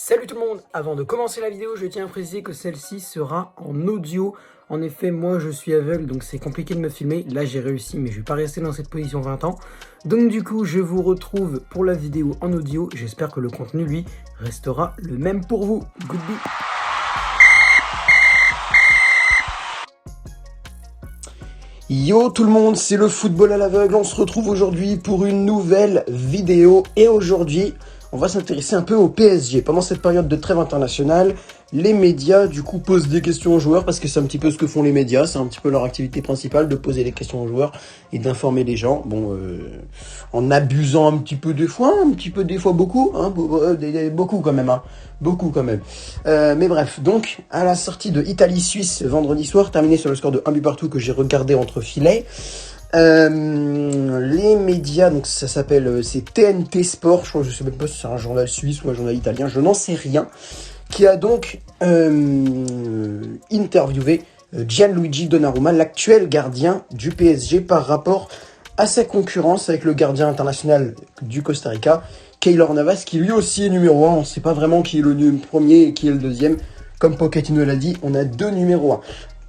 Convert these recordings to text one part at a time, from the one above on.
Salut tout le monde! Avant de commencer la vidéo, je tiens à préciser que celle-ci sera en audio. En effet, moi je suis aveugle, donc c'est compliqué de me filmer. Là j'ai réussi, mais je vais pas rester dans cette position 20 ans. Donc du coup, je vous retrouve pour la vidéo en audio. J'espère que le contenu, lui, restera le même pour vous. Goodbye! Yo tout le monde, c'est le football à l'aveugle. On se retrouve aujourd'hui pour une nouvelle vidéo. Et aujourd'hui, on va s'intéresser un peu au PSG. Pendant cette période de trêve internationale, les médias du coup posent des questions aux joueurs parce que c'est un petit peu ce que font les médias. C'est un petit peu leur activité principale de poser des questions aux joueurs et d'informer les gens. Bon, en abusant un petit peu des fois beaucoup, hein, beaucoup quand même, hein. Beaucoup quand même. Mais bref, donc à la sortie de Italie-Suisse vendredi soir, terminé sur le score de 1 but partout que j'ai regardé entre filets, les médias, donc ça s'appelle, c'est TNT Sport, je sais même pas si c'est un journal suisse ou un journal italien, je n'en sais rien, qui a donc interviewé Gianluigi Donnarumma, l'actuel gardien du PSG, par rapport à sa concurrence avec le gardien international du Costa Rica, Keylor Navas, qui lui aussi est numéro 1. On ne sait pas vraiment qui est le premier et qui est le deuxième. Comme Pochettino l'a dit, on a deux numéros 1.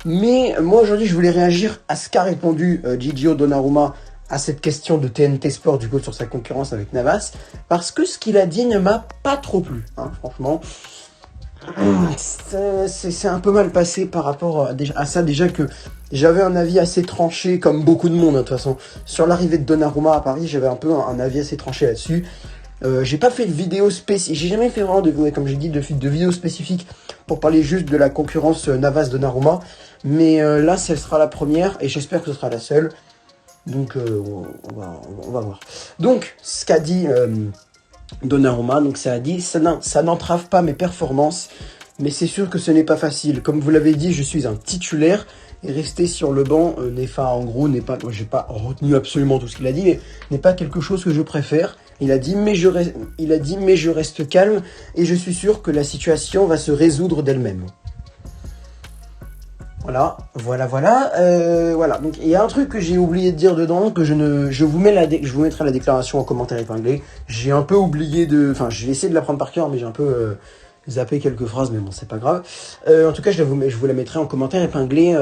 Mais moi aujourd'hui, je voulais réagir à ce qu'a répondu Gigio Donnarumma à cette question de TNT Sport du coup sur sa concurrence avec Navas, parce que ce qu'il a dit ne m'a pas trop plu, hein, franchement. C'est un peu mal passé par rapport à ça, déjà que j'avais un avis assez tranché, comme beaucoup de monde, hein, de toute façon. Sur l'arrivée de Donnarumma à Paris, j'avais un peu un avis assez tranché là-dessus. J'ai pas fait de vidéo spécifique, j'ai jamais fait vraiment comme j'ai dit, de vidéo spécifique pour parler juste de la concurrence Navas-Donnarumma. Mais là, ce sera la première et j'espère que ce sera la seule. Donc, on va voir. Donc, ce qu'a dit Donnarumma, donc ça a dit, ça n'entrave pas mes performances, mais c'est sûr que ce n'est pas facile. Comme vous l'avez dit, je suis un titulaire et rester sur le banc moi j'ai pas retenu absolument tout ce qu'il a dit, mais n'est pas quelque chose que je préfère. Il a dit mais je reste calme et je suis sûr que la situation va se résoudre d'elle-même. Voilà. Donc il y a un truc que j'ai oublié de dire dedans, que je vous mettrai la déclaration en commentaire épinglé. J'ai un peu oublié j'ai essayé de la prendre par cœur, mais j'ai un peu zappé quelques phrases, mais bon, c'est pas grave. En tout cas, je vous la mettrai en commentaire épinglé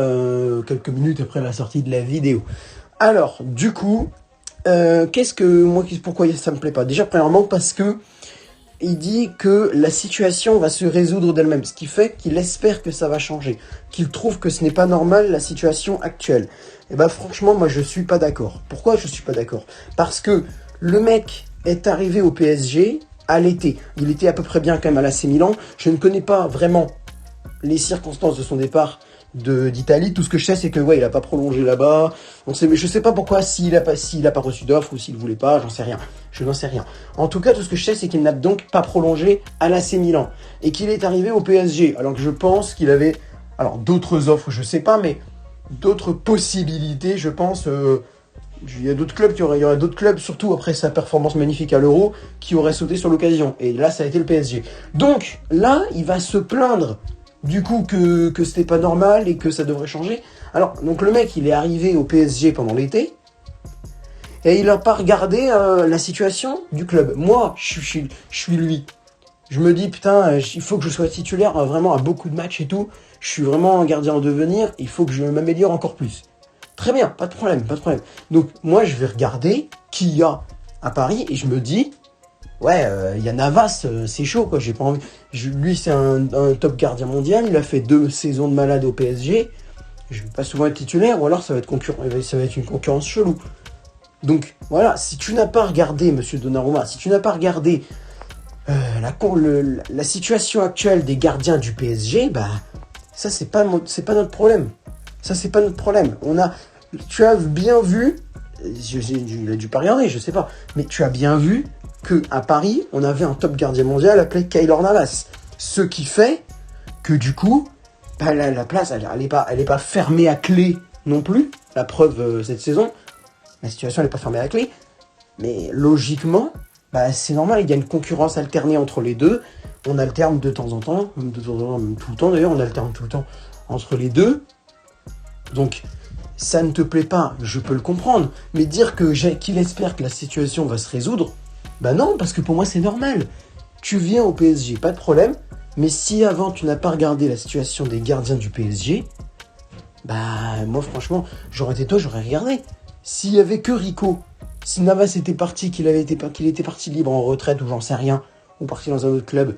quelques minutes après la sortie de la vidéo. Alors, du coup, pourquoi ça me plaît pas? Déjà, premièrement, parce que il dit que la situation va se résoudre d'elle-même, ce qui fait qu'il espère que ça va changer, qu'il trouve que ce n'est pas normal la situation actuelle. Et ben franchement, moi je suis pas d'accord. Pourquoi je suis pas d'accord? Parce que le mec est arrivé au PSG à l'été. Il était à peu près bien quand même à l'AC Milan. Je ne connais pas vraiment les circonstances de son départ d'Italie. Tout ce que je sais, c'est que il a pas prolongé là-bas. Mais je sais pas pourquoi, s'il a pas reçu d'offre ou s'il voulait pas, j'en sais rien. Je n'en sais rien. En tout cas, tout ce que je sais, c'est qu'il n'a donc pas prolongé à l'AC Milan et qu'il est arrivé au PSG. Alors que je pense qu'il avait, d'autres offres, je sais pas, mais d'autres possibilités, je pense. Il y a d'autres clubs il y aurait d'autres clubs, surtout après sa performance magnifique à l'Euro, qui auraient sauté sur l'occasion. Et là, ça a été le PSG. Donc là, il va se plaindre du coup que c'était pas normal et que ça devrait changer. Alors, donc le mec, il est arrivé au PSG pendant l'été et il n'a pas regardé la situation du club. Moi, je suis lui. Je me dis, putain, il faut que je sois titulaire vraiment à beaucoup de matchs et tout. Je suis vraiment un gardien en devenir, il faut que je m'améliore encore plus. Très bien, pas de problème. Donc, moi, je vais regarder qui y a à Paris et je me dis, il y a Navas, c'est chaud, quoi. J'ai pas envie. Lui, c'est un top gardien mondial. Il a fait 2 saisons de malade au PSG. Je vais pas souvent être titulaire, ou alors ça va être une concurrence chelou. Donc, voilà, si tu n'as pas regardé, monsieur Donnarumma, si tu n'as pas regardé la situation actuelle des gardiens du PSG, ça, c'est pas notre problème. Ça, c'est pas notre problème. Tu as bien vu, il a dû pas regarder, je sais pas, mais tu as bien vu que à Paris, on avait un top gardien mondial appelé Keylor Navas. Ce qui fait que du coup, la place, elle est pas fermée à clé non plus. La preuve, cette saison, la situation n'est pas fermée à clé. Mais logiquement, c'est normal, il y a une concurrence alternée entre les deux. On alterne de temps en temps, même tout le temps d'ailleurs, on alterne tout le temps entre les deux. Donc, ça ne te plaît pas, je peux le comprendre. Mais dire qu'il espère que la situation va se résoudre, non, parce que pour moi c'est normal. tu viens au PSG, pas de problème. Mais si avant tu n'as pas regardé la situation des gardiens du PSG, bah moi franchement, j'aurais été toi, j'aurais regardé. S'il y avait que Rico, si Navas était parti, qu'il était parti libre en retraite ou j'en sais rien, ou parti dans un autre club,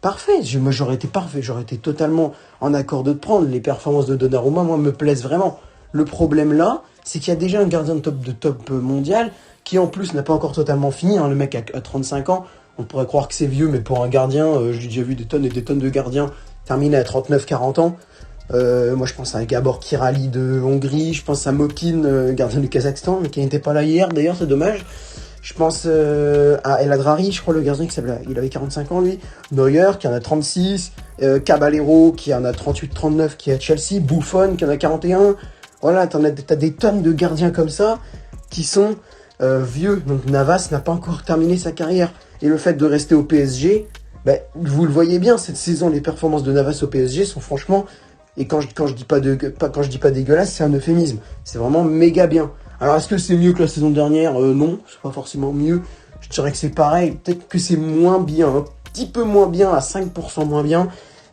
parfait. Moi j'aurais été parfait, j'aurais été totalement en accord de te prendre. Les performances de Donnarumma, moi, me plaisent vraiment. Le problème là, c'est qu'il y a déjà un gardien de top mondial qui en plus n'a pas encore totalement fini. Hein. Le mec a 35 ans. On pourrait croire que c'est vieux, mais pour un gardien, j'ai déjà vu des tonnes et des tonnes de gardiens terminer à 39-40 ans. Moi, je pense à Gabor Kirali de Hongrie, je pense à Mokin, gardien du Kazakhstan, qui n'était pas là hier, d'ailleurs, c'est dommage. Je pense à El Adrari, je crois, le gardien qui s'appelait, il avait 45 ans, lui. Neuer, qui en a 36. Caballero, qui en a 38-39, qui est à Chelsea. Buffon, qui en a 41. Voilà, t'as des tonnes de gardiens comme ça, qui sont vieux. Donc Navas n'a pas encore terminé sa carrière. Et le fait de rester au PSG, ben, vous le voyez bien, cette saison, les performances de Navas au PSG sont franchement, et quand je dis pas dégueulasse, c'est un euphémisme. C'est vraiment méga bien. Alors, est-ce que c'est mieux que la saison dernière? Non, c'est pas forcément mieux. Je dirais que c'est pareil. Peut-être que c'est moins bien, un petit peu moins bien, à 5% moins bien,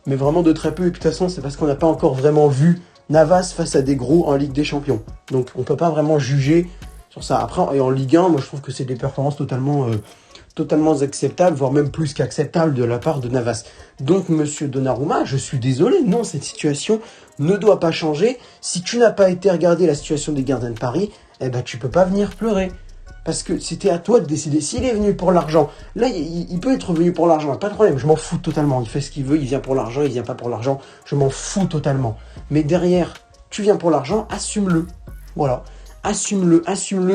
mais vraiment de très peu. Et puis, de toute façon, c'est parce qu'on n'a pas encore vraiment vu Navas face à des gros en Ligue des Champions. Donc, on peut pas vraiment juger sur ça. Après, et en Ligue 1, moi, je trouve que c'est des performances totalement acceptable, voire même plus qu'acceptable de la part de Navas. Donc, monsieur Donnarumma, je suis désolé, non, cette situation ne doit pas changer. Si tu n'as pas été regarder la situation des gardiens de Paris, eh ben, tu peux pas venir pleurer. Parce que c'était à toi de décider. S'il est venu pour l'argent, là, il peut être venu pour l'argent, pas de problème, je m'en fous totalement. Il fait ce qu'il veut, il vient pour l'argent, il vient pas pour l'argent, je m'en fous totalement. Mais derrière, tu viens pour l'argent, assume-le. Voilà. Assume-le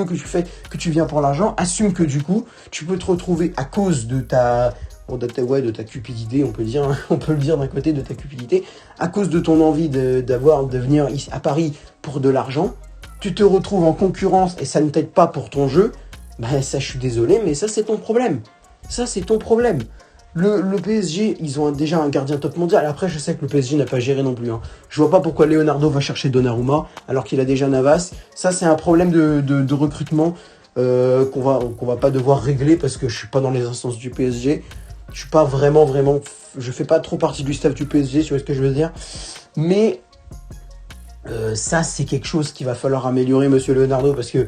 que tu viens pour l'argent, assume que du coup, tu peux te retrouver à cause de ta cupidité, on peut le dire d'un côté, de ta cupidité, à cause de ton envie de venir à Paris pour de l'argent, tu te retrouves en concurrence et ça ne t'aide pas pour ton jeu, ben ça je suis désolé, mais ça c'est ton problème. Ça c'est ton problème. Le PSG, ils ont déjà un gardien top mondial. Après, je sais que le PSG n'a pas géré non plus. Hein. Je vois pas pourquoi Leonardo va chercher Donnarumma alors qu'il a déjà Navas. Ça, c'est un problème de recrutement qu'on va pas devoir régler parce que je suis pas dans les instances du PSG. Je suis pas vraiment, je fais pas trop partie du staff du PSG, tu vois ce que je veux dire. Mais ça, c'est quelque chose qu'il va falloir améliorer, monsieur Leonardo, parce que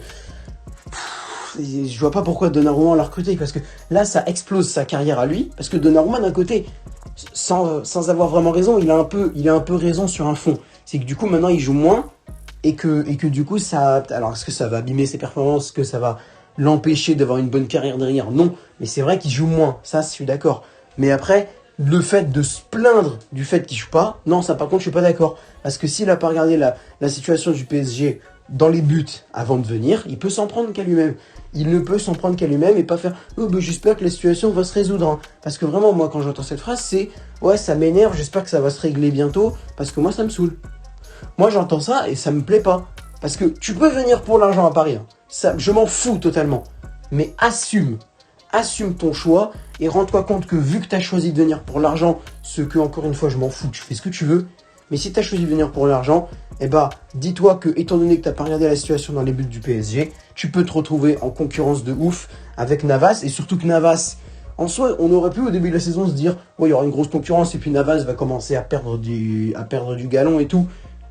je vois pas pourquoi Donnarumma l'a recruté, parce que là ça explose sa carrière à lui, parce que Donnarumma d'un côté, sans avoir vraiment raison, il a un peu raison sur un fond. C'est que du coup maintenant il joue moins, et que du coup ça, alors est-ce que ça va abîmer ses performances, est-ce que ça va l'empêcher d'avoir une bonne carrière derrière? Non, mais c'est vrai qu'il joue moins, ça je suis d'accord. Mais après, le fait de se plaindre du fait qu'il joue pas, non, ça par contre je suis pas d'accord, parce que s'il a pas regardé la situation du PSG dans les buts avant de venir, il peut s'en prendre qu'à lui-même. Il ne peut s'en prendre qu'à lui-même et pas faire « Oh, ben j'espère que la situation va se résoudre. Hein. » Parce que vraiment, moi, quand j'entends cette phrase, c'est « Ouais, ça m'énerve, j'espère que ça va se régler bientôt, parce que moi, ça me saoule. » Moi, j'entends ça et ça me plaît pas. Parce que tu peux venir pour l'argent à Paris. Hein. Ça, je m'en fous totalement. Mais assume ton choix et rends-toi compte que vu que tu as choisi de venir pour l'argent, ce que, encore une fois, je m'en fous, tu fais ce que tu veux. Mais si tu as choisi de venir pour l'argent, eh ben, dis-toi que, étant donné que tu n'as pas regardé la situation dans les buts du PSG, tu peux te retrouver en concurrence de ouf avec Navas. Et surtout que Navas, en soi, on aurait pu au début de la saison se dire « Ouais, il y aura une grosse concurrence et puis Navas va commencer à perdre du galon et tout. »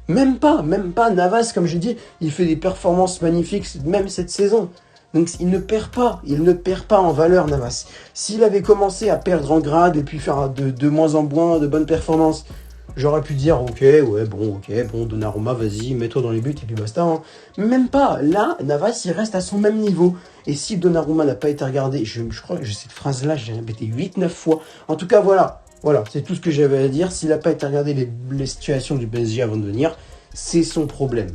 Même pas. Navas, comme j'ai dit, il fait des performances magnifiques, même cette saison. Donc il ne perd pas en valeur, Navas. S'il avait commencé à perdre en grade et puis faire de moins en moins de bonnes performances, j'aurais pu dire ok, Donnarumma, vas-y, mets-toi dans les buts et puis basta. Hein. Même pas. Là, Navas, il reste à son même niveau. Et si Donnarumma n'a pas été regardé, je crois que cette phrase-là, j'ai répété 8-9 fois. En tout cas, voilà, c'est tout ce que j'avais à dire. S'il n'a pas été regardé les situations du PSG avant de venir, c'est son problème.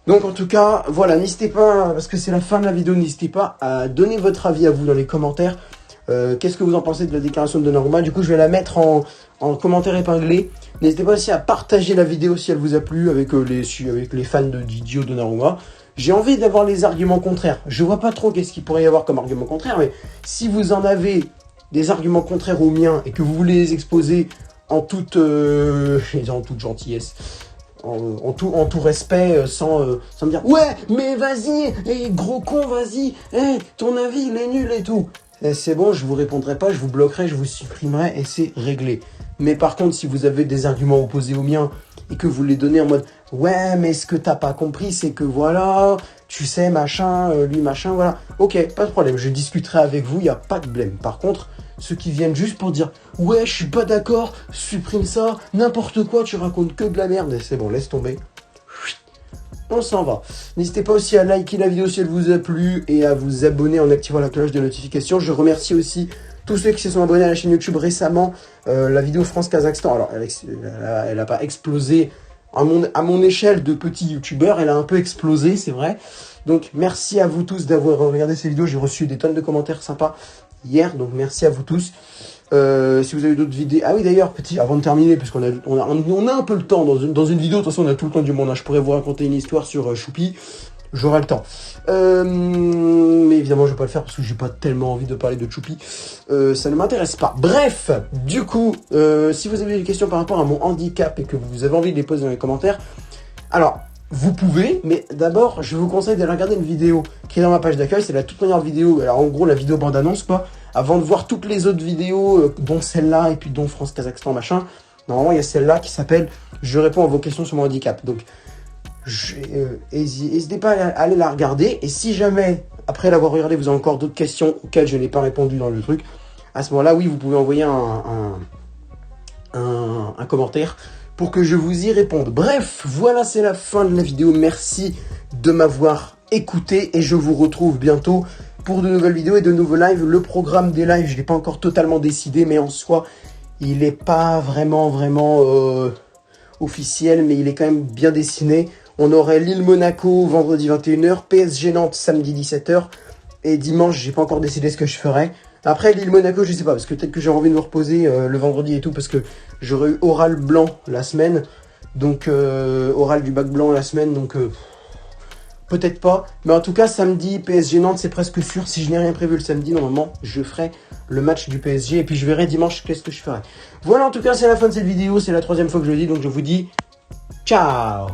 Donc en tout cas, voilà, n'hésitez pas, parce que c'est la fin de la vidéo, n'hésitez pas à donner votre avis à vous dans les commentaires. Qu'est-ce que vous en pensez de la déclaration de Donnarumma? Du coup, je vais la mettre en commentaire épinglé. N'hésitez pas aussi à partager la vidéo si elle vous a plu avec les fans de Didio Donnarumma. J'ai envie d'avoir les arguments contraires. Je vois pas trop qu'est-ce qu'il pourrait y avoir comme argument contraire, mais si vous en avez des arguments contraires aux miens et que vous voulez les exposer en toute gentillesse, en tout respect, sans me dire « Ouais, mais vas-y, gros con, vas-y, ton avis, il est nul et tout ». c'est bon, je vous répondrai pas, je vous bloquerai, je vous supprimerai et c'est réglé. Mais par contre, si vous avez des arguments opposés aux miens et que vous les donnez en mode « Ouais, mais ce que t'as pas compris, c'est que voilà, tu sais, machin, lui, machin, voilà. » Ok, pas de problème, je discuterai avec vous, il n'y a pas de blême. Par contre, ceux qui viennent juste pour dire « Ouais, je suis pas d'accord, supprime ça, n'importe quoi, tu racontes que de la merde. » C'est bon, laisse tomber. On s'en va. N'hésitez pas aussi à liker la vidéo si elle vous a plu et à vous abonner en activant la cloche de notification. Je remercie aussi tous ceux qui se sont abonnés à la chaîne YouTube récemment. La vidéo France-Kazakhstan, alors elle a pas explosé à mon échelle de petit youtubeur, elle a un peu explosé, c'est vrai. Donc merci à vous tous d'avoir regardé ces vidéos. J'ai reçu des tonnes de commentaires sympas hier, donc merci à vous tous. Si vous avez d'autres vidéos... Ah oui d'ailleurs, avant de terminer, parce qu'on a un peu le temps, dans une vidéo, de toute façon on a tout le temps du monde, hein. Je pourrais vous raconter une histoire sur Choupi, j'aurai le temps. Mais évidemment je vais pas le faire parce que j'ai pas tellement envie de parler de Choupi, ça ne m'intéresse pas. Bref, du coup, si vous avez des questions par rapport à mon handicap et que vous avez envie de les poser dans les commentaires, alors... Vous pouvez, mais d'abord, je vous conseille d'aller regarder une vidéo qui est dans ma page d'accueil. C'est la toute première vidéo, alors en gros la vidéo bande-annonce quoi. Avant de voir toutes les autres vidéos, dont celle-là et puis dont France-Kazakhstan machin. Normalement, il y a celle-là qui s'appelle « Je réponds à vos questions sur mon handicap ». Donc, n'hésitez pas à aller la regarder. Et si jamais, après l'avoir regardé, vous avez encore d'autres questions auxquelles je n'ai pas répondu dans le truc, à ce moment-là, oui, vous pouvez envoyer un commentaire pour que je vous y réponde. Bref, voilà, c'est la fin de la vidéo. Merci de m'avoir écouté et je vous retrouve bientôt pour de nouvelles vidéos et de nouveaux lives. Le programme des lives, je ne l'ai pas encore totalement décidé, mais en soi, il n'est pas vraiment officiel, mais il est quand même bien dessiné. On aurait Lille-Monaco vendredi 21h, PSG-Nantes samedi 17h, et dimanche, j'ai pas encore décidé ce que je ferai. Après, Lille-Monaco, je sais pas, parce que peut-être que j'aurai envie de me reposer le vendredi et tout, parce que j'aurai eu oral blanc la semaine, donc oral du bac blanc la semaine, donc peut-être pas. Mais en tout cas, samedi, PSG Nantes, c'est presque sûr. Si je n'ai rien prévu le samedi, normalement, je ferai le match du PSG, et puis je verrai dimanche qu'est-ce que je ferai. Voilà, en tout cas, c'est la fin de cette vidéo, c'est la 3e fois que je le dis, donc je vous dis ciao.